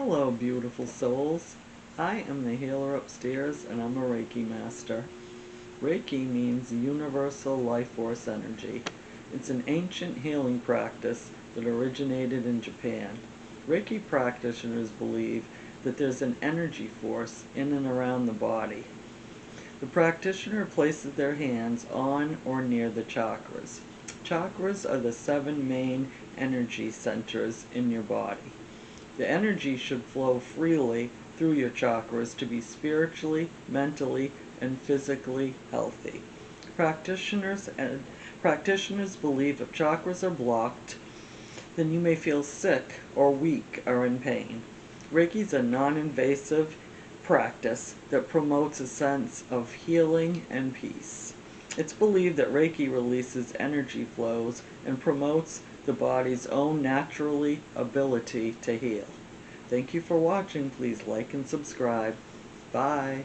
Hello, beautiful souls. I am the healer upstairs, and I'm a Reiki master. Reiki means universal life force energy. It's an ancient healing practice that originated in Japan. Reiki practitioners believe that there's an energy force in and around the body. The practitioner places their hands on or near the chakras. Chakras are the 7 main energy centers in your body. The energy should flow freely through your chakras to be spiritually, mentally, and physically healthy. Practitioners believe if chakras are blocked, then you may feel sick or weak or in pain. Reiki is a non-invasive practice that promotes a sense of healing and peace. It's believed that Reiki releases energy flows and promotes the body's own naturally ability to heal. Thank you for watching. Please like and subscribe. Bye.